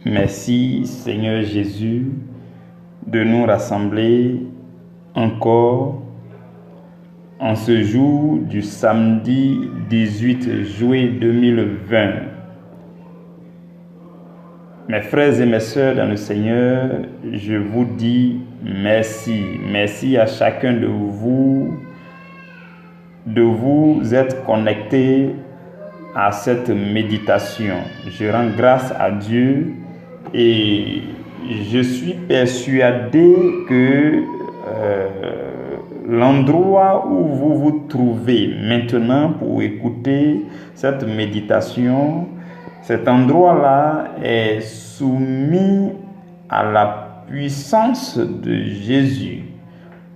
Merci Seigneur Jésus de nous rassembler encore en ce jour du samedi 18 juillet 2020. Mes frères et mes sœurs dans le Seigneur, je vous dis merci. Merci à chacun de vous être connectés à cette méditation. Je rends grâce à Dieu et je suis persuadé que l'endroit où vous vous trouvez maintenant pour écouter cette méditation, cet endroit-là est soumis à la puissance de Jésus,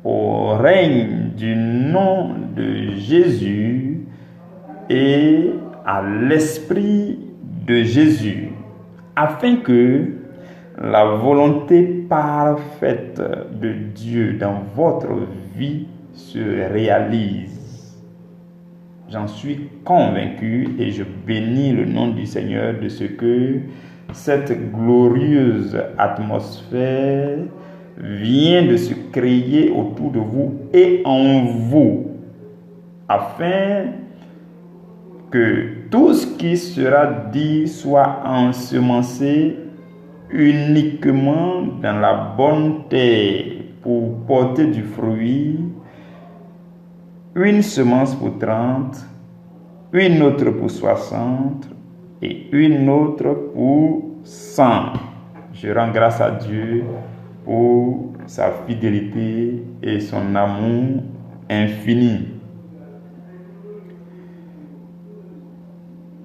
au règne du nom de Jésus et à l'Esprit de Jésus, afin que la volonté parfaite de Dieu dans votre vie se réalise. J'en suis convaincu et je bénis le nom du Seigneur de ce que cette glorieuse atmosphère vient de se créer autour de vous et en vous, afin que tout ce qui sera dit soit ensemencé uniquement dans la bonne terre pour porter du fruit, une semence pour 30, une autre pour 60 et une autre pour 100. Je rends grâce à Dieu pour sa fidélité et son amour infini.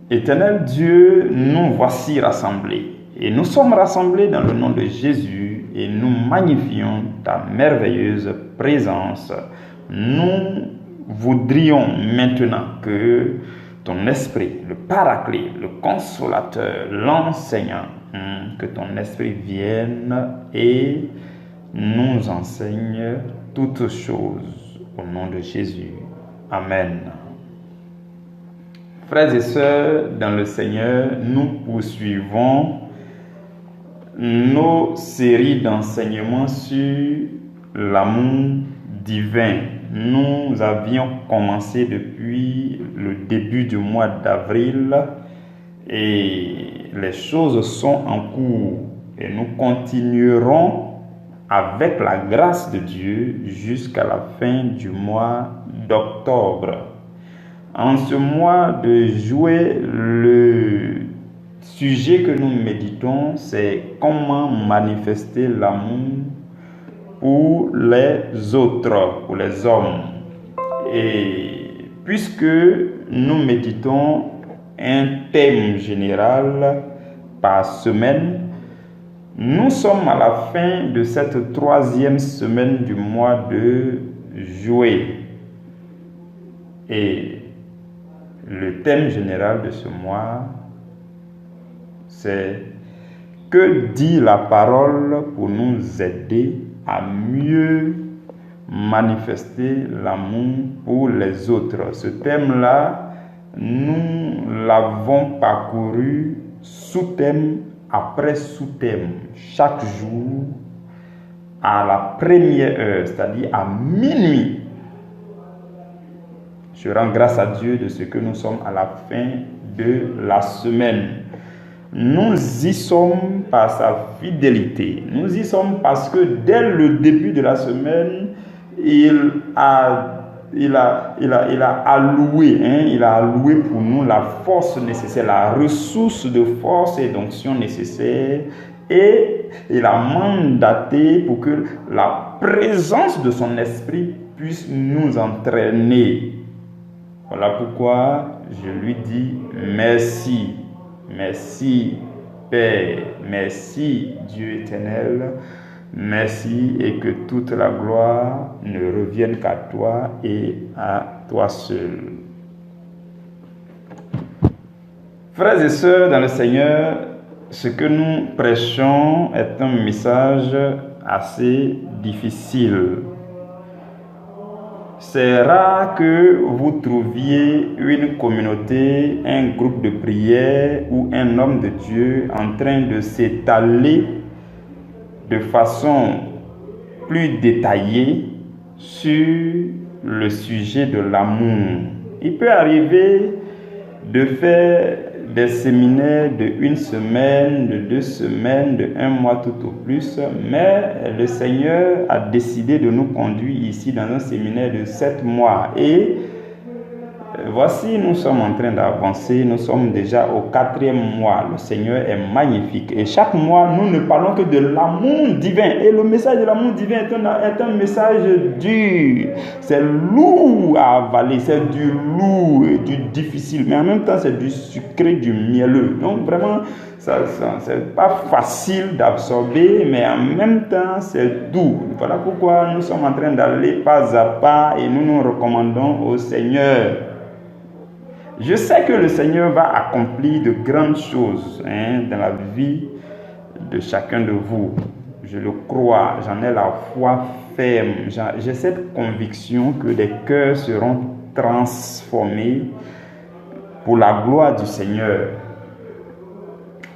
Éternel Dieu, nous voici rassemblés. Et nous sommes rassemblés dans le nom de Jésus et nous magnifions ta merveilleuse présence. Nous voudrions maintenant que ton esprit, le paraclet, le consolateur, l'enseignant, que ton esprit vienne et nous enseigne toutes choses au nom de Jésus. Amen. Frères et sœurs dans le Seigneur, nous poursuivons nos séries d'enseignements sur l'amour divin. Nous avions commencé depuis le début du mois d'avril et les choses sont en cours et nous continuerons avec la grâce de Dieu jusqu'à la fin du mois d'octobre. En ce mois de juillet, le sujet que nous méditons, c'est comment manifester l'amour pour les autres, pour les hommes. Et puisque nous méditons un thème général par semaine, nous sommes à la fin de cette 3e semaine du mois de juillet. Et le thème général de ce mois, c'est « Que dit la parole pour nous aider à mieux manifester l'amour pour les autres ?» Ce thème-là, nous l'avons parcouru sous-thème après sous-thème, chaque jour à la première heure, c'est-à-dire à minuit. Je rends grâce à Dieu de ce que nous sommes à la fin de la semaine. Nous y sommes par sa fidélité. Nous y sommes parce que dès le début de la semaine, il a alloué pour nous la force nécessaire, la ressource de force et d'onction nécessaire, et il a mandaté pour que la présence de son esprit puisse nous entraîner. Voilà pourquoi je lui dis merci. Merci Père, merci Dieu éternel, merci et que toute la gloire ne revienne qu'à toi et à toi seul. Frères et sœurs dans le Seigneur, ce que nous prêchons est un message assez difficile. c'est rare que vous trouviez une communauté, un groupe de prière ou un homme de Dieu en train de s'étaler de façon plus détaillée sur le sujet de l'amour. Il peut arriver de faire des séminaires de 1 semaine, de 2 semaines, de 1 mois tout au plus, mais le Seigneur a décidé de nous conduire ici dans un séminaire de 7 mois et voici, nous sommes en train d'avancer, nous sommes déjà au 4e mois. Le Seigneur est magnifique. Et chaque mois, nous ne parlons que de l'amour divin. Et le message de l'amour divin est un message dur. C'est lourd à avaler, c'est du lourd et du difficile. Mais en même temps, c'est du sucré, du mielleux. Donc vraiment, c'est pas facile d'absorber, mais en même temps, c'est doux. Voilà pourquoi nous sommes en train d'aller pas à pas et nous nous recommandons au Seigneur. Je sais que le Seigneur va accomplir de grandes choses dans la vie de chacun de vous. Je le crois, j'en ai la foi ferme. J'ai cette conviction que des cœurs seront transformés pour la gloire du Seigneur.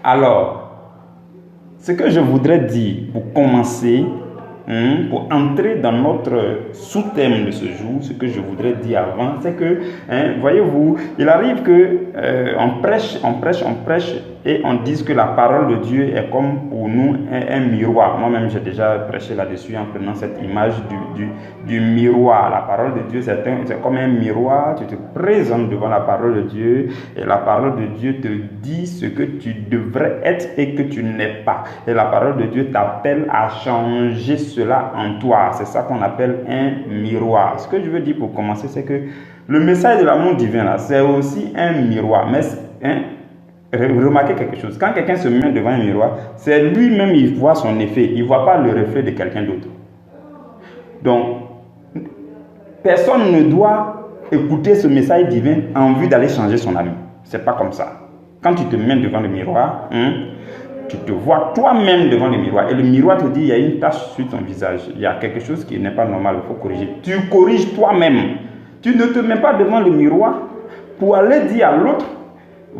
Alors, ce que je voudrais dire pour commencer, pour entrer dans notre sous-thème de ce jour, ce que je voudrais dire avant, c'est que, voyez-vous, il arrive que on prêche et on dise que la parole de Dieu est comme pour nous un miroir. Moi-même, j'ai déjà prêché là-dessus en prenant cette image du miroir. La parole de Dieu, c'est comme un miroir. Tu te présentes devant la parole de Dieu et la parole de Dieu te dit ce que tu devrais être et que tu n'es pas. Et la parole de Dieu t'appelle à changer cela en toi. C'est ça qu'on appelle un miroir. Ce que je veux dire pour commencer, c'est que le message de l'amour divin, là, c'est aussi un miroir. Mais remarquez quelque chose. Quand quelqu'un se met devant un miroir, c'est lui-même, il voit son effet. Il ne voit pas le reflet de quelqu'un d'autre. Donc, personne ne doit écouter ce message divin en vue d'aller changer son ami. C'est pas comme ça. Quand tu te mets devant le miroir, tu te vois toi-même devant le miroir et le miroir te dit il y a une tache sur ton visage, il y a quelque chose qui n'est pas normal, il faut corriger. Tu corriges toi-même. Tu ne te mets pas devant le miroir pour aller dire à l'autre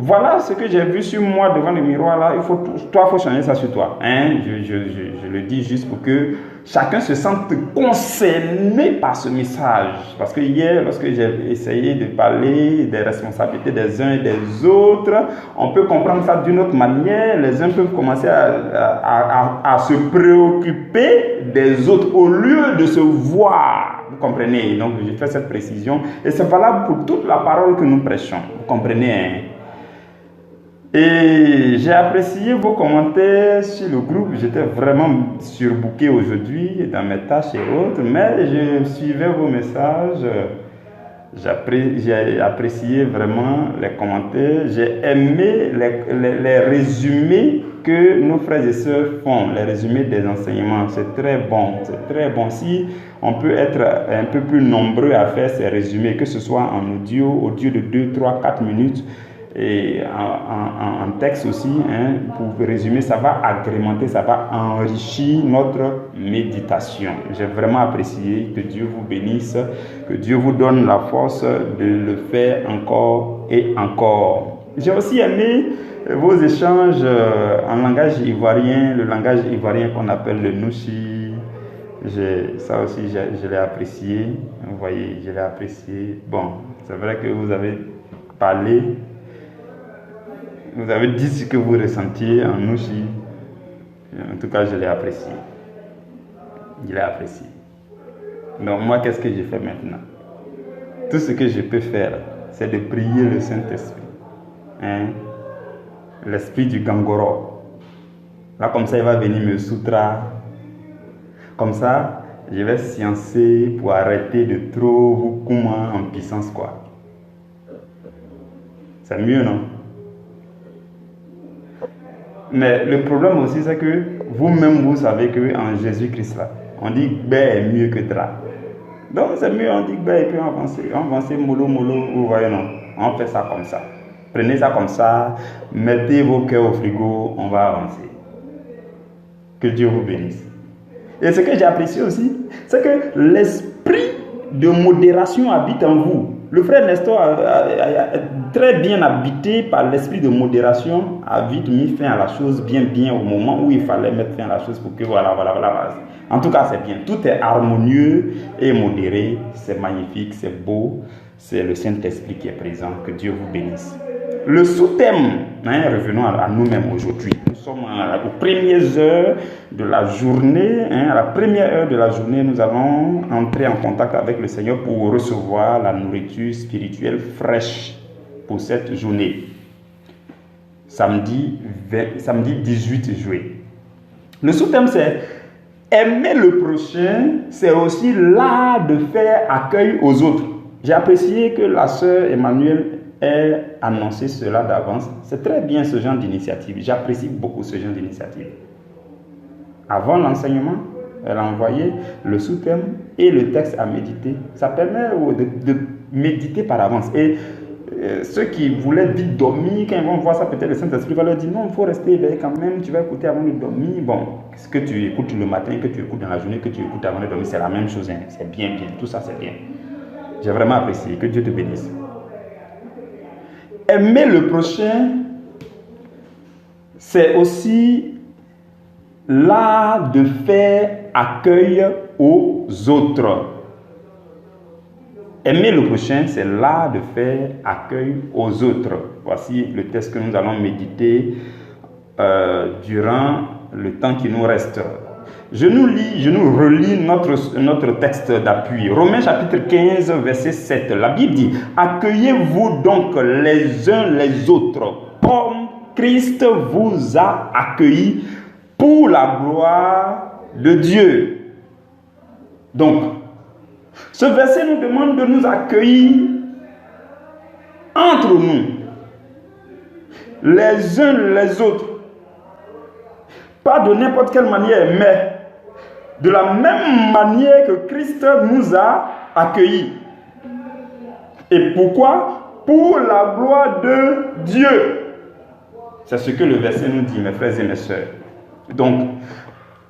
voilà ce que j'ai vu sur moi devant le miroir là, il faut changer ça sur toi. Je le dis juste pour que chacun se sente concerné par ce message. Parce que hier, lorsque j'ai essayé de parler des responsabilités des uns et des autres, on peut comprendre ça d'une autre manière. Les uns peuvent commencer à se préoccuper des autres au lieu de se voir. Vous comprenez? Donc j'ai fait cette précision. Et c'est valable pour toute la parole que nous prêchons. Vous comprenez? Et j'ai apprécié vos commentaires sur le groupe. J'étais vraiment surbooké aujourd'hui dans mes tâches et autres, mais je suivais vos messages. J'ai apprécié vraiment les commentaires. J'ai aimé les résumés que nos frères et sœurs font, les résumés des enseignements. C'est très bon, c'est très bon. Si on peut être un peu plus nombreux à faire ces résumés, que ce soit en audio de 2, 3, 4 minutes, et en texte aussi, pour résumer, ça va agrémenter, ça va enrichir notre méditation. J'ai vraiment apprécié. Que Dieu vous bénisse, que Dieu vous donne la force de le faire encore et encore. J'ai aussi aimé vos échanges en langage ivoirien, le langage ivoirien qu'on appelle le Nouchi. Ça aussi, je l'ai apprécié. Vous voyez, je l'ai apprécié. Bon, c'est vrai que vous avez parlé. Vous avez dit ce que vous ressentiez en Nouchi. En tout cas, je l'ai apprécié. Je l'ai apprécié. Donc moi, qu'est-ce que je fais maintenant? Tout ce que je peux faire, c'est de prier le Saint-Esprit. L'esprit du Gangoro. Là, comme ça, il va venir me soutra. Comme ça, je vais sciencer pour arrêter de trop vous comment en puissance, quoi. C'est mieux, non? Mais le problème aussi, c'est que vous-même, vous savez qu'en Jésus-Christ, là, on dit que Bé est mieux que drap. Donc, c'est mieux, on dit que Bé peut avancer. Avancer mollo, vous voyez, non? On fait ça comme ça. Prenez ça comme ça, mettez vos cœurs au frigo, on va avancer. Que Dieu vous bénisse. Et ce que j'ai apprécié aussi, c'est que l'esprit de modération habite en vous. Le frère Nestor très bien habité par l'esprit de modération, a vite mis fin à la chose bien au moment où il fallait mettre fin à la chose pour que voilà. En tout cas, c'est bien. Tout est harmonieux et modéré. C'est magnifique, c'est beau. C'est le Saint-Esprit qui est présent. Que Dieu vous bénisse. Le sous-thème, revenons à nous-mêmes aujourd'hui. Nous sommes aux premières heures de la journée. À la première heure de la journée, nous allons entrer en contact avec le Seigneur pour recevoir la nourriture spirituelle fraîche pour cette journée. Samedi 18 juillet. Le sous-thème, c'est aimer le prochain, c'est aussi l'art de faire accueil aux autres. J'ai apprécié que la sœur Emmanuelle ait annoncé cela d'avance. C'est très bien ce genre d'initiative. J'apprécie beaucoup ce genre d'initiative. Avant l'enseignement, elle a envoyé le sous-thème et le texte à méditer. Ça permet de méditer par avance. Et ceux qui voulaient vite dormir, quand ils vont voir ça, peut-être le Saint-Esprit va leur dire non, il faut rester éveillé quand même, tu vas écouter avant de dormir. Bon, ce que tu écoutes le matin, que tu écoutes dans la journée, que tu écoutes avant de dormir, c'est la même chose. C'est bien, tout ça c'est bien. J'ai vraiment apprécié, que Dieu te bénisse. Aimer le prochain, c'est aussi l'art de faire accueil aux autres. Aimer le prochain, c'est l'art de faire accueil aux autres. Voici le texte que nous allons méditer durant le temps qui nous reste. Je nous relis notre texte d'appui. Romains chapitre 15, verset 7. La Bible dit, accueillez-vous donc les uns les autres, comme Christ vous a accueillis pour la gloire de Dieu. Donc, ce verset nous demande de nous accueillir entre nous, les uns les autres, pas de n'importe quelle manière, mais de la même manière que Christ nous a accueillis. Et pourquoi? Pour la gloire de Dieu. C'est ce que le verset nous dit, mes frères et mes sœurs. Donc,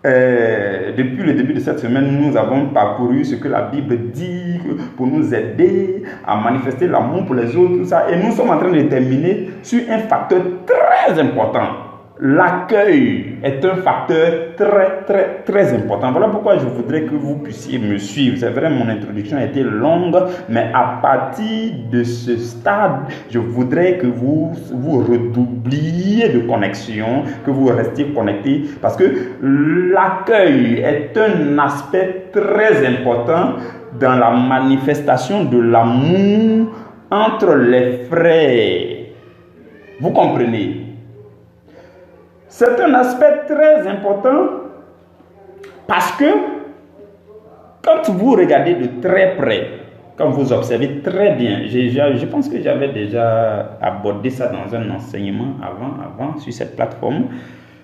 depuis le début de cette semaine, nous avons parcouru ce que la Bible dit pour nous aider à manifester l'amour pour les autres, tout ça. Et nous sommes en train de terminer sur un facteur très important. L'accueil est un facteur très important. Voilà pourquoi je voudrais que vous puissiez me suivre. C'est vrai, mon introduction a été longue, mais à partir de ce stade, je voudrais que vous redoubliez de connexion, que vous restiez connectés, parce que l'accueil est un aspect très important dans la manifestation de l'amour entre les frères. Vous comprenez? C'est un aspect très important parce que quand vous regardez de très près, quand vous observez très bien, je pense que j'avais déjà abordé ça dans un enseignement avant sur cette plateforme.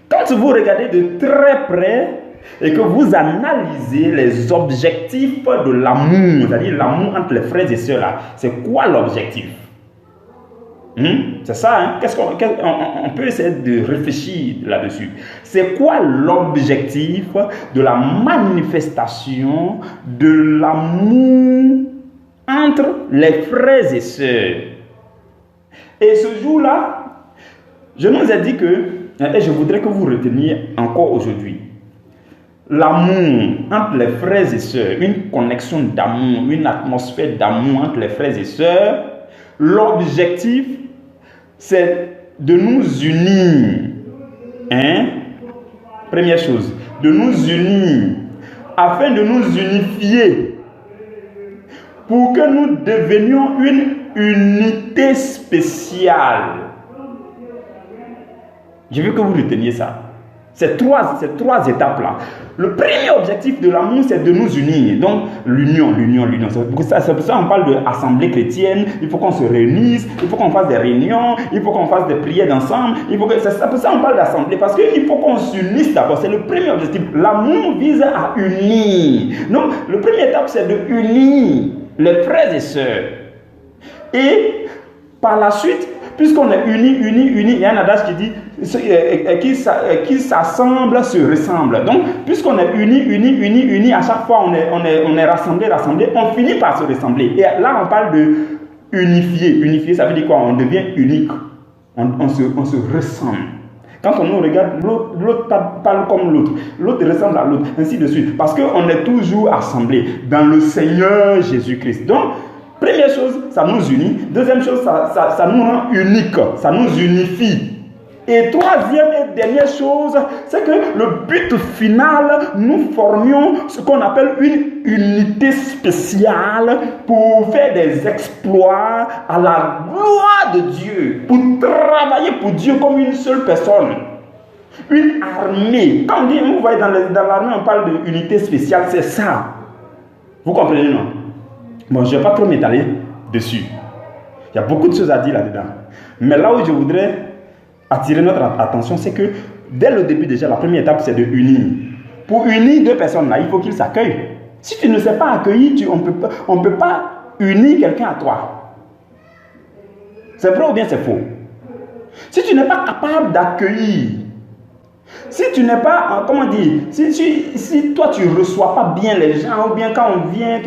Quand vous regardez de très près et que vous analysez les objectifs de l'amour, c'est-à-dire l'amour entre les frères et sœurs là, c'est quoi l'objectif? C'est ça, on peut essayer de réfléchir là-dessus. C'est quoi l'objectif de la manifestation de l'amour entre les frères et sœurs? Et ce jour-là, je nous ai dit que, et je voudrais que vous reteniez encore aujourd'hui, l'amour entre les frères et sœurs, une connexion d'amour, une atmosphère d'amour entre les frères et sœurs, l'objectif, c'est de nous unir. Première chose, de nous unir afin de nous unifier pour que nous devenions une unité spéciale. Je veux que vous reteniez ça. Ces trois étapes-là. Le premier objectif de l'amour, c'est de nous unir. Donc, l'union. C'est pour ça qu'on parle d'assemblée chrétienne. Il faut qu'on se réunisse, il faut qu'on fasse des réunions, il faut qu'on fasse des prières d'ensemble. C'est pour ça qu'on parle d'assemblée, parce qu'il faut qu'on s'unisse d'abord. C'est le premier objectif. L'amour vise à unir. Donc, le premier étape, c'est de unir les frères et sœurs. Et par la suite, puisqu'on est unis, il y a un adage qui dit qui s'assemble se ressemble. Donc, puisqu'on est unis, à chaque fois on est rassemblés, on finit par se ressembler. Et là, on parle de unifier. Unifier, ça veut dire quoi? On devient unique. On se ressemble. Quand on nous regarde, l'autre parle comme l'autre. L'autre ressemble à l'autre, ainsi de suite. Parce qu'on est toujours assemblés dans le Seigneur Jésus-Christ. Donc, première chose, ça nous unit. Deuxième chose, ça nous rend uniques. Ça nous unifie. Et troisième et dernière chose, c'est que le but final, nous formions ce qu'on appelle une unité spéciale pour faire des exploits à la gloire de Dieu, pour travailler pour Dieu comme une seule personne. Une armée. Quand on dit, vous voyez dans l'armée, on parle d'unité spéciale, c'est ça. Vous comprenez, non? Bon, je ne vais pas trop m'étaler dessus. Il y a beaucoup de choses à dire là-dedans. Mais là où je voudrais attirer notre attention, c'est que dès le début déjà, la première étape, c'est de unir. Pour unir deux personnes là, il faut qu'ils s'accueillent. Si tu ne sais pas accueillir, on ne peut pas unir quelqu'un à toi. C'est vrai ou bien c'est faux? Si tu n'es pas capable d'accueillir, si tu n'es pas, comment dire, si toi tu ne reçois pas bien les gens, ou bien quand on vient,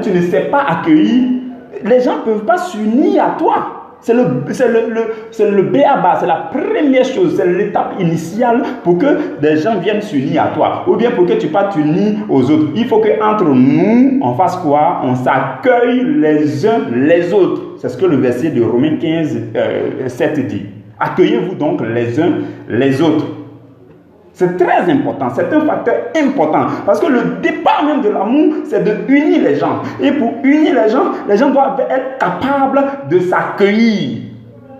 tu ne sais pas accueillir, les gens ne peuvent pas s'unir à toi. C'est le B.A.B.A, c'est la première chose, c'est l'étape initiale pour que des gens viennent s'unir à toi. Ou bien pour que tu ne pas t'unir aux autres. Il faut qu'entre nous, on fasse quoi? On s'accueille les uns les autres. C'est ce que le verset de Romains 15, 7 dit. Accueillez-vous donc les uns les autres. C'est très important, c'est un facteur important. Parce que le départ même de l'amour, c'est de unir les gens. Et pour unir les gens doivent être capables de s'accueillir.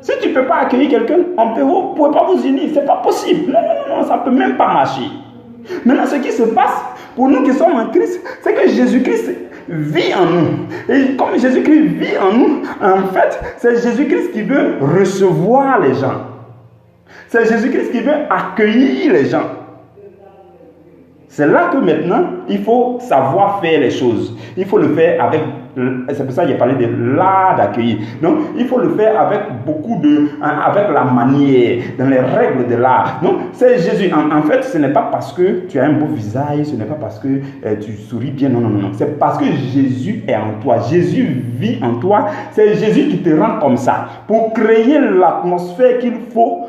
Si tu ne peux pas accueillir quelqu'un, vous ne pouvez pas vous unir. Ce n'est pas possible. Non, ça ne peut même pas marcher. Maintenant, ce qui se passe pour nous qui sommes en Christ, c'est que Jésus-Christ vit en nous. Et comme Jésus-Christ vit en nous, en fait, c'est Jésus-Christ qui veut recevoir les gens. C'est Jésus-Christ qui veut accueillir les gens. C'est là que maintenant, il faut savoir faire les choses. Il faut le faire avec, c'est pour ça que j'ai parlé de l'art d'accueillir. Donc, il faut le faire avec avec la manière, dans les règles de l'art. Donc, c'est Jésus. En fait, ce n'est pas parce que tu as un beau visage, ce n'est pas parce que tu souris bien. Non. C'est parce que Jésus est en toi. Jésus vit en toi. C'est Jésus qui te rend comme ça. Pour créer l'atmosphère qu'il faut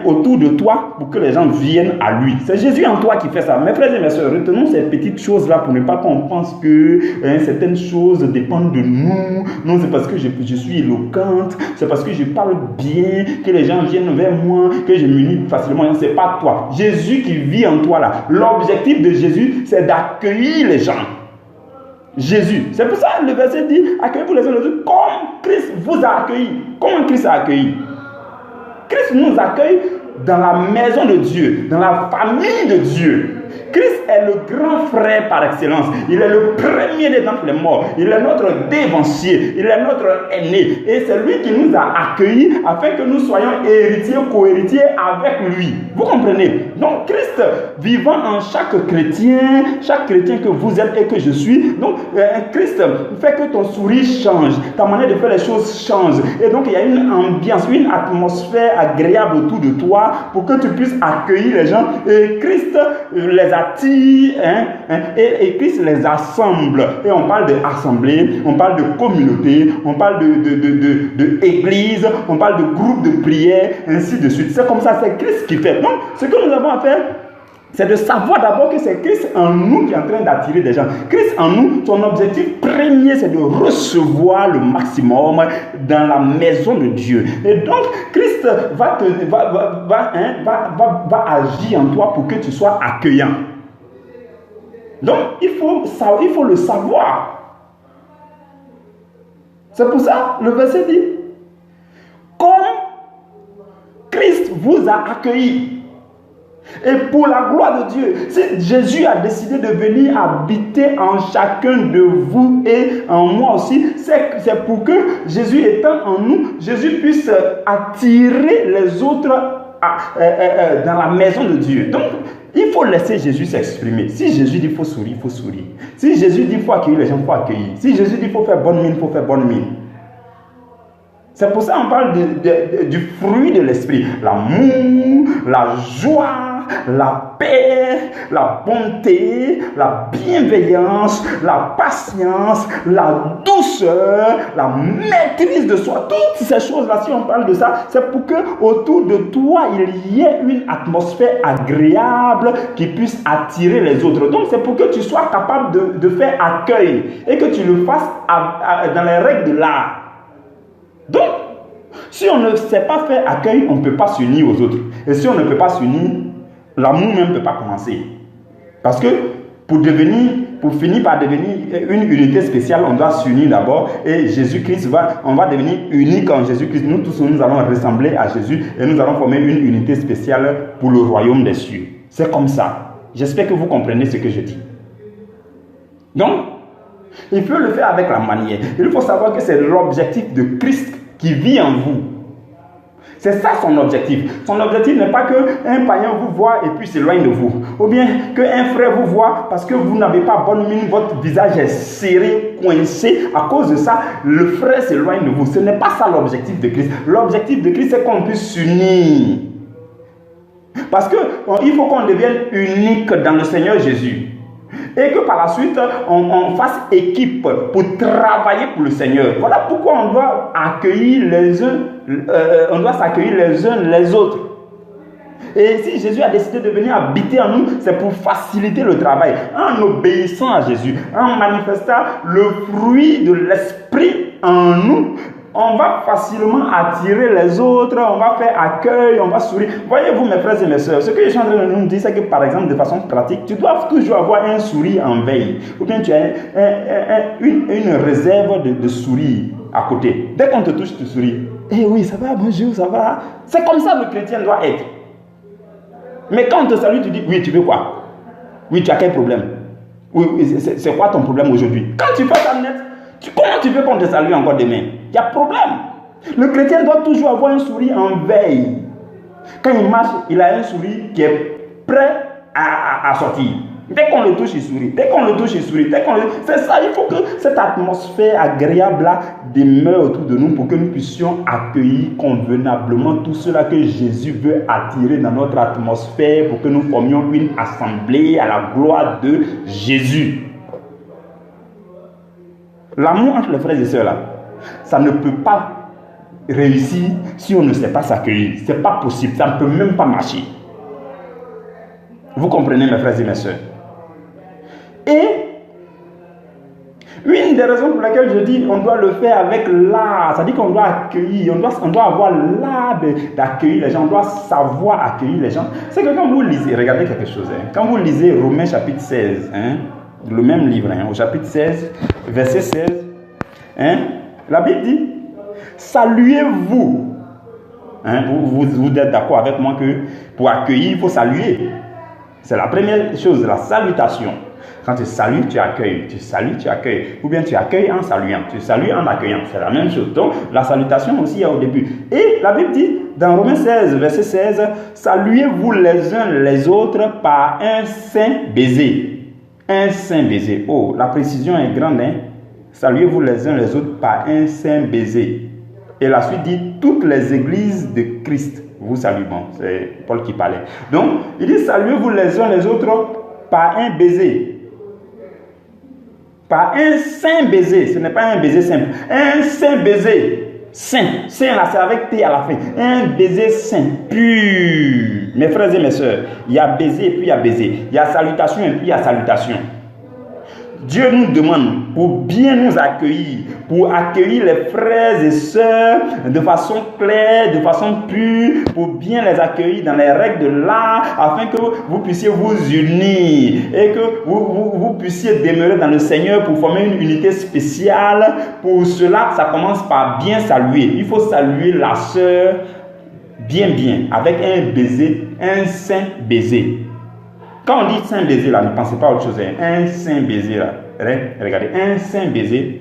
autour de toi pour que les gens viennent à lui. C'est Jésus en toi qui fait ça. Mes frères et mes sœurs, retenons ces petites choses-là pour ne pas qu'on pense que certaines choses dépendent de nous. Non, c'est parce que je suis éloquente, c'est parce que je parle bien, que les gens viennent vers moi, que je m'unis facilement. Non, c'est pas toi. Jésus qui vit en toi là. L'objectif de Jésus, c'est d'accueillir les gens. Jésus. C'est pour ça que le verset dit, accueillez-vous les uns les autres comme Christ vous a accueillis. Comment Christ a accueilli? Christ nous accueille dans la maison de Dieu, dans la famille de Dieu. Christ est le grand frère par excellence. Il est le premier d'entre les morts. Il est notre dévancier. Il est notre aîné. Et c'est lui qui nous a accueillis afin que nous soyons héritiers, co-héritiers avec lui. Vous comprenez? Donc Christ vivant en chaque chrétien que vous êtes et que je suis. Donc Christ fait que ton sourire change. Ta manière de faire les choses change. Et donc il y a une ambiance, une atmosphère agréable autour de toi pour que tu puisses accueillir les gens. Et Christ les attire et Christ les assemble. Et on parle d'assemblée, on parle de communauté, on parle de église, on parle de groupe de prière, ainsi de suite. C'est comme ça, c'est Christ qui fait. Donc, ce que nous avons à faire, c'est de savoir d'abord que c'est Christ en nous qui est en train d'attirer des gens. Christ en nous, son objectif premier, c'est de recevoir le maximum dans la maison de Dieu. Et donc, Christ va agir en toi pour que tu sois accueillant. Donc, il faut le savoir. C'est pour ça, le verset dit, comme Christ vous a accueilli. Et pour la gloire de Dieu, si Jésus a décidé de venir habiter en chacun de vous et en moi aussi, c'est pour que Jésus étant en nous, Jésus puisse attirer les autres dans la maison de Dieu. Donc, il faut laisser Jésus s'exprimer. Si Jésus dit qu'il faut sourire, il faut sourire. Si Jésus dit qu'il faut accueillir les gens, il faut accueillir. Si Jésus dit qu'il faut faire bonne mine, il faut faire bonne mine. C'est pour ça qu'on parle du fruit de l'esprit. L'amour, la joie, la paix, la bonté, la bienveillance, la patience, la douceur, la maîtrise de soi. Toutes ces choses-là, si on parle de ça, c'est pour que autour de toi, il y ait une atmosphère agréable qui puisse attirer les autres. Donc, c'est pour que tu sois capable de faire accueil et que tu le fasses dans les règles de l'art. Donc, si on ne sait pas faire accueil, on ne peut pas s'unir aux autres. Et si on ne peut pas s'unir, l'amour même ne peut pas commencer. Parce que pour finir par devenir une unité spéciale, on doit s'unir d'abord. Et Jésus-Christ on va devenir unique en Jésus-Christ. Nous tous, nous allons ressembler à Jésus et nous allons former une unité spéciale pour le royaume des cieux. C'est comme ça. J'espère que vous comprenez ce que je dis. Donc, il faut le faire avec la manière. Il faut savoir que c'est l'objectif de Christ qui vit en vous. C'est ça son objectif. Son objectif n'est pas qu'un païen vous voit et puis s'éloigne de vous. Ou bien qu'un frère vous voit parce que vous n'avez pas bonne mine, votre visage est serré, coincé. À cause de ça, le frère s'éloigne de vous. Ce n'est pas ça l'objectif de Christ. L'objectif de Christ, c'est qu'on puisse s'unir. Parce qu'il faut qu'on devienne unique dans le Seigneur Jésus. Et que par la suite, on fasse équipe pour travailler pour le Seigneur. Voilà pourquoi on doit accueillir les uns, on doit s'accueillir les uns les autres. Et si Jésus a décidé de venir habiter en nous, c'est pour faciliter le travail. En obéissant à Jésus, en manifestant le fruit de l'esprit en nous, on va facilement attirer les autres, on va faire accueil, on va sourire. Voyez-vous mes frères et mes soeurs, ce que je suis en train de nous dire, c'est que par exemple, de façon pratique, tu dois toujours avoir un sourire en veille. Ou bien tu as une réserve de sourire à côté. Dès qu'on te touche, tu souris. Eh oui, ça va, bonjour, ça va. C'est comme ça que le chrétien doit être. Mais quand on te salue, tu dis, oui, tu veux quoi? Oui, tu as quel problème? Oui, c'est quoi ton problème aujourd'hui? Quand tu fais ça net, comment tu veux qu'on te salue encore demain? Il y a problème. Le chrétien doit toujours avoir un sourire en veille. Quand il marche, il a un sourire qui est prêt à sortir. Dès qu'on le touche, il sourit. Dès qu'on le touche, il sourit. C'est ça, il faut que cette atmosphère agréable-là demeure autour de nous pour que nous puissions accueillir convenablement tout cela que Jésus veut attirer dans notre atmosphère pour que nous formions une assemblée à la gloire de Jésus. L'amour entre les frères et sœurs, là, ça ne peut pas réussir si on ne sait pas s'accueillir. Ce n'est pas possible, ça ne peut même pas marcher. Vous comprenez, mes frères et mes sœurs? Et une des raisons pour laquelle je dis on doit le faire avec l'art, c'est-à-dire qu'on doit accueillir, on doit avoir l'art d'accueillir les gens, on doit savoir accueillir les gens. C'est que quand vous lisez, regardez quelque chose, quand vous lisez Romains chapitre 16, le même livre, au chapitre 16, verset 16, la Bible dit, saluez-vous. Vous êtes d'accord avec moi que pour accueillir, il faut saluer. C'est la première chose, la salutation. Quand tu salues, tu accueilles. Tu salues, tu accueilles. Ou bien tu accueilles en saluant. Tu salues en accueillant. C'est la même chose. Donc, la salutation aussi est au début. Et la Bible dit, dans Romains 16, verset 16, saluez-vous les uns les autres par un saint baiser. Un saint baiser. Oh, la précision est grande, Saluez-vous les uns les autres par un saint baiser. Et la suite dit, toutes les églises de Christ vous saluent. Bon, c'est Paul qui parlait. Donc, il dit, saluez-vous les uns les autres par un baiser. Par un saint baiser. Ce n'est pas un baiser simple. Un saint baiser. Saint. Saint là, c'est avec T à la fin. Un baiser saint. Pur. Mes frères et mes soeurs, il y a baiser et puis il y a baiser. Il y a salutation et puis il y a salutation. Dieu nous demande pour bien nous accueillir, pour accueillir les frères et sœurs de façon claire, de façon pure, pour bien les accueillir dans les règles de l'art, afin que vous puissiez vous unir et que vous puissiez demeurer dans le Seigneur pour former une unité spéciale. Pour cela, ça commence par bien saluer. Il faut saluer la sœur bien, avec un baiser, un saint baiser. Quand on dit saint baiser, là, ne pensez pas à autre chose. Un saint baiser, là. Regardez, un saint baiser.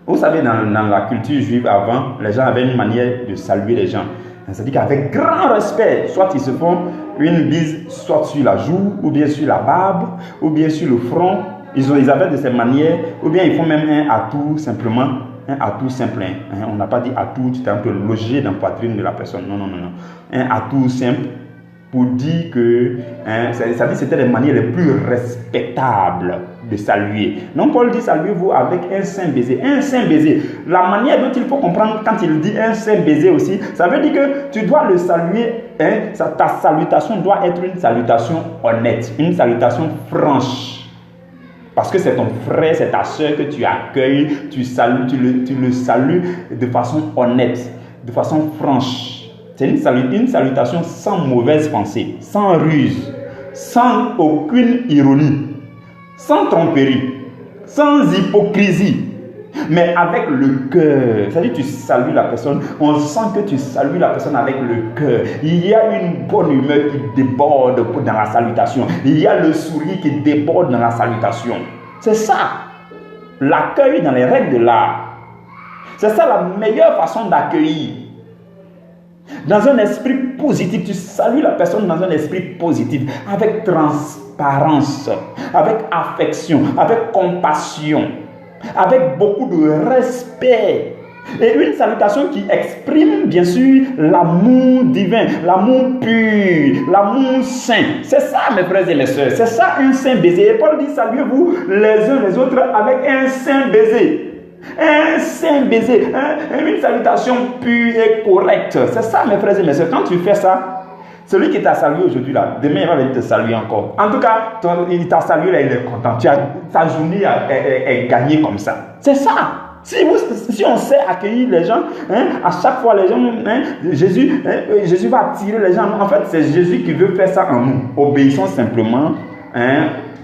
Vous savez, dans la culture juive avant, les gens avaient une manière de saluer les gens. C'est-à-dire qu'avec grand respect, soit ils se font une bise, soit sur la joue, ou bien sur la barbe, ou bien sur le front. Ils avaient de ces manières, ou bien ils font même un atout simplement un atout simple. On n'a pas dit atout, tu t'es un peu logé dans la poitrine de la personne. Non. Un atout simple pour dire que, ça dit c'était les manières les plus respectables de saluer. Non, Paul dit saluez-vous avec un saint baiser. Un saint baiser. La manière dont il faut comprendre quand il dit un saint baiser aussi, ça veut dire que tu dois le saluer, ta salutation doit être une salutation honnête, une salutation franche. Parce que c'est ton frère, c'est ta soeur que tu accueilles, tu le salues de façon honnête, de façon franche. C'est une salutation sans mauvaise pensée, sans ruse, sans aucune ironie, sans tromperie, sans hypocrisie, mais avec le cœur. C'est-à-dire que tu salues la personne, on sent que tu salues la personne avec le cœur. Il y a une bonne humeur qui déborde dans la salutation. Il y a le sourire qui déborde dans la salutation. C'est ça, l'accueil dans les règles de l'art. C'est ça la meilleure façon d'accueillir. Dans un esprit positif, tu salues la personne dans un esprit positif, avec transparence, avec affection, avec compassion, avec beaucoup de respect. Et une salutation qui exprime bien sûr l'amour divin, l'amour pur, l'amour saint. C'est ça mes frères et mes sœurs, c'est ça un saint baiser. Et Paul dit saluez-vous les uns les autres avec un saint baiser. Un saint baiser, une salutation pure et correcte. C'est ça mes frères et mes sœurs. Quand tu fais ça, celui qui t'a salué aujourd'hui là, demain il va venir te saluer encore. En tout cas, il t'a salué là, il est content. Ta journée est gagnée comme ça. C'est ça. Si on sait accueillir les gens, à chaque fois les gens, Jésus va attirer les gens. En fait, c'est Jésus qui veut faire ça en nous. Obéissons simplement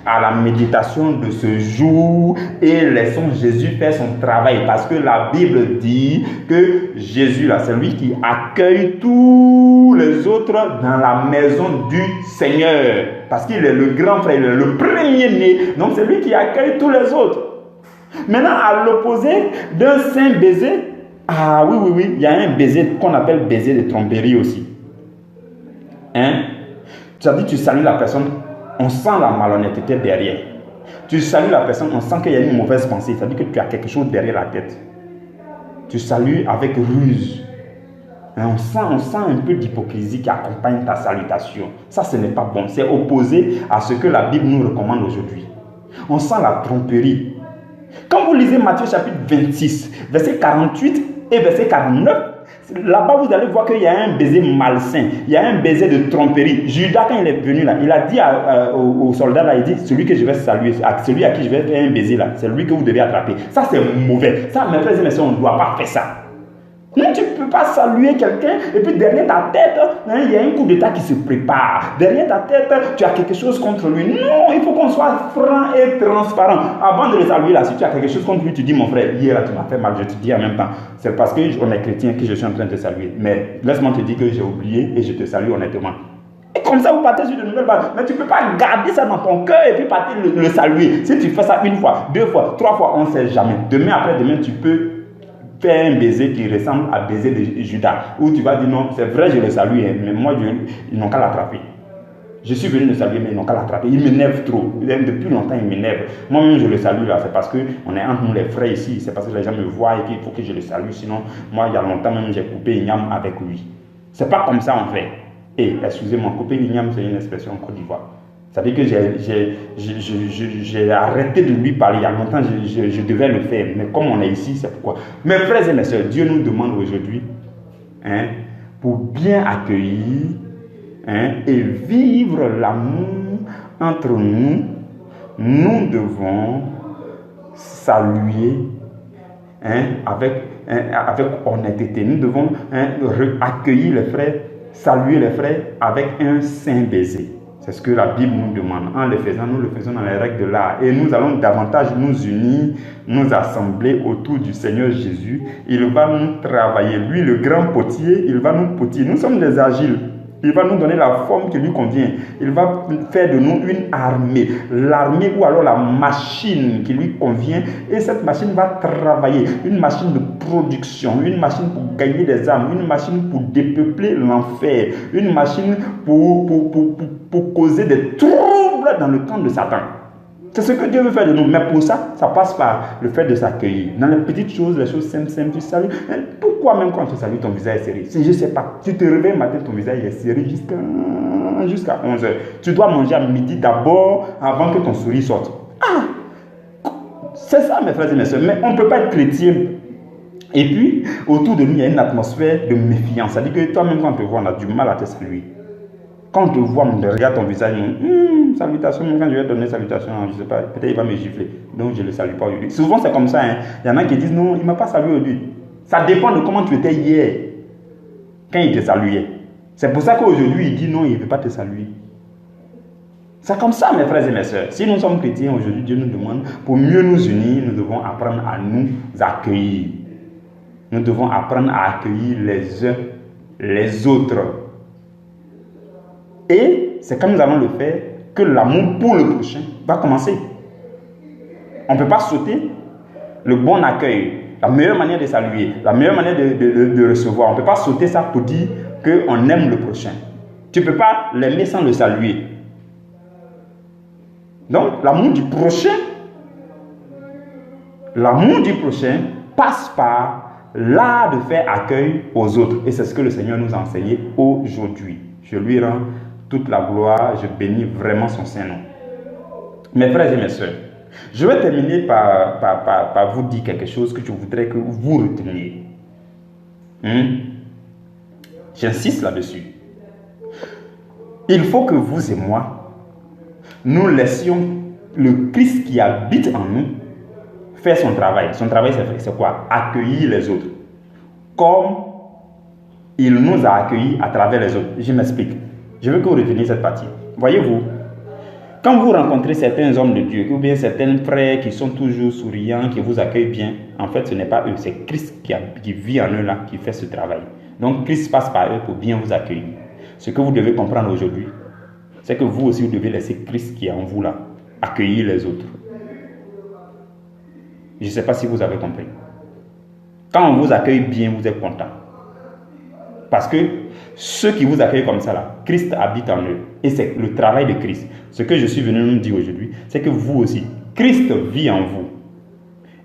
à la méditation de ce jour et laissons Jésus faire son travail, parce que la Bible dit que Jésus là, c'est lui qui accueille tous les autres dans la maison du Seigneur, parce qu'il est le grand frère, il est le premier-né, donc c'est lui qui accueille tous les autres. Maintenant, à l'opposé d'un saint baiser, oui, il y a un baiser qu'on appelle baiser de tromperie aussi. Tu as dit, tu salues la personne, on sent la malhonnêteté derrière. Tu salues la personne, on sent qu'il y a une mauvaise pensée, ça veut dire que tu as quelque chose derrière la tête. Tu salues avec ruse. On sent un peu d'hypocrisie qui accompagne ta salutation. Ça, ce n'est pas bon. C'est opposé à ce que la Bible nous recommande aujourd'hui. On sent la tromperie. Quand vous lisez Matthieu chapitre 26, verset 48 et verset 49, là-bas vous allez voir qu'il y a un baiser malsain, il y a un baiser de tromperie. Judas, quand il est venu là, il a dit aux soldats là, il dit, celui que je vais saluer, celui à qui je vais faire un baiser là, c'est lui que vous devez attraper. Ça c'est mauvais. Ça, mes frères et mes sœurs, on ne doit pas faire ça. Non, tu ne peux pas saluer quelqu'un et puis derrière ta tête, il y a un coup d'état qui se prépare. Derrière ta tête, tu as quelque chose contre lui. Non, il faut qu'on soit franc et transparent. Avant de le saluer là, si tu as quelque chose contre lui, tu dis mon frère, hier là, tu m'as fait mal, je te dis en même temps. C'est parce qu'on est chrétien que je suis en train de te saluer. Mais laisse-moi te dire que j'ai oublié et je te salue honnêtement. Et comme ça, vous partez sur de nouvelles bases. Mais tu ne peux pas garder ça dans ton cœur et puis partir le saluer. Si tu fais ça une fois, deux fois, trois fois, on ne sait jamais. Demain après demain, tu peux faire un baiser qui ressemble à baiser de Judas, où tu vas dire non, c'est vrai, je le salue, mais moi, ils n'ont qu'à l'attraper. Je suis venu le saluer, mais ils n'ont qu'à l'attraper. Il m'énerve trop. Depuis longtemps, il m'énerve. Moi-même, je le salue là, c'est parce qu'on est entre nous les frères ici, c'est parce que les gens me voient et qu'il faut que je le salue. Sinon, moi, il y a longtemps même, j'ai coupé Ignam avec lui. C'est pas comme ça, en fait. Et, excusez-moi, couper Ignam, c'est une expression en Côte d'Ivoire. Ça veut dire que j'ai arrêté de lui parler. Il y a longtemps, je devais le faire. Mais comme on est ici, c'est pourquoi. Mes frères et mes soeurs, Dieu nous demande aujourd'hui, pour bien accueillir et vivre l'amour entre nous, nous devons saluer avec honnêteté. Nous devons accueillir les frères, saluer les frères avec un saint baiser. C'est ce que la Bible nous demande. En le faisant, nous le faisons dans les règles de l'art. Et nous allons davantage nous unir, nous assembler autour du Seigneur Jésus. Il va nous travailler. Lui, le grand potier, il va nous potir. Nous sommes des agiles. Il va nous donner la forme qui lui convient. Il va faire de nous une armée. L'armée ou alors la machine qui lui convient. Et cette machine va travailler. Une machine de production. Une machine pour gagner des âmes. Une machine pour dépeupler l'enfer. Une machine pour causer des troubles dans le camp de Satan. C'est ce que Dieu veut faire de nous. Mais pour ça, ça passe par le fait de s'accueillir. Dans les petites choses, les choses simples, tu salues. Pourquoi même quand tu salues, ton visage est serré? Je ne sais pas. Tu te réveilles matin, ton visage est serré jusqu'à 11h. Tu dois manger à midi d'abord avant que ton sourire sorte. C'est ça, mes frères et mes soeurs. Mais on ne peut pas être chrétien. Et puis, autour de nous, il y a une atmosphère de méfiance. C'est-à-dire que toi-même, quand on te voit, on a du mal à te saluer. Quand on te voit, on regarde ton visage, salutation, quand je vais donner salutation, je ne sais pas, peut-être il va me gifler. Donc je ne le salue pas aujourd'hui. Souvent c'est comme ça. Il y en a qui disent non, il ne m'a pas salué aujourd'hui. Ça dépend de comment tu étais hier, quand il te saluait. C'est pour ça qu'aujourd'hui il dit non, il ne veut pas te saluer. C'est comme ça, mes frères et mes soeurs. Si nous sommes chrétiens aujourd'hui, Dieu nous demande, pour mieux nous unir, nous devons apprendre à nous accueillir. Nous devons apprendre à accueillir les uns les autres. Et c'est quand nous allons le faire que l'amour pour le prochain va commencer. On ne peut pas sauter le bon accueil, la meilleure manière de saluer, la meilleure manière de recevoir. On ne peut pas sauter ça pour dire qu'on aime le prochain. Tu ne peux pas l'aimer sans le saluer. Donc, l'amour du prochain passe par l'art de faire accueil aux autres. Et c'est ce que le Seigneur nous a enseigné aujourd'hui. Je lui rends toute la gloire, je bénis vraiment son Saint-Nom. Mes frères et mes soeurs, je vais terminer par vous dire quelque chose que je voudrais que vous reteniez. J'insiste là-dessus. Il faut que vous et moi, nous laissions le Christ qui habite en nous faire son travail. Son travail, c'est quoi? Accueillir les autres. Comme il nous a accueillis à travers les autres. Je m'explique. Je veux que vous reteniez cette partie. Voyez-vous, quand vous rencontrez certains hommes de Dieu, ou bien certains frères qui sont toujours souriants, qui vous accueillent bien, en fait, ce n'est pas eux, c'est Christ qui vit en eux là, qui fait ce travail. Donc, Christ passe par eux pour bien vous accueillir. Ce que vous devez comprendre aujourd'hui, c'est que vous aussi, vous devez laisser Christ qui est en vous là, accueillir les autres. Je ne sais pas si vous avez compris. Quand on vous accueille bien, vous êtes content. Parce que ceux qui vous accueillent comme ça là, Christ habite en eux. Et c'est le travail de Christ. Ce que je suis venu nous dire aujourd'hui, c'est que vous aussi, Christ vit en vous.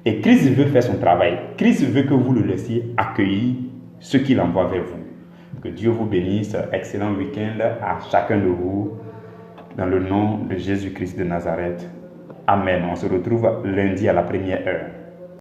Et Christ veut faire son travail. Christ veut que vous le laissiez accueillir ceux qu'il envoie vers vous. Que Dieu vous bénisse. Excellent week-end à chacun de vous. Dans le nom de Jésus-Christ de Nazareth. Amen. On se retrouve lundi à la première heure.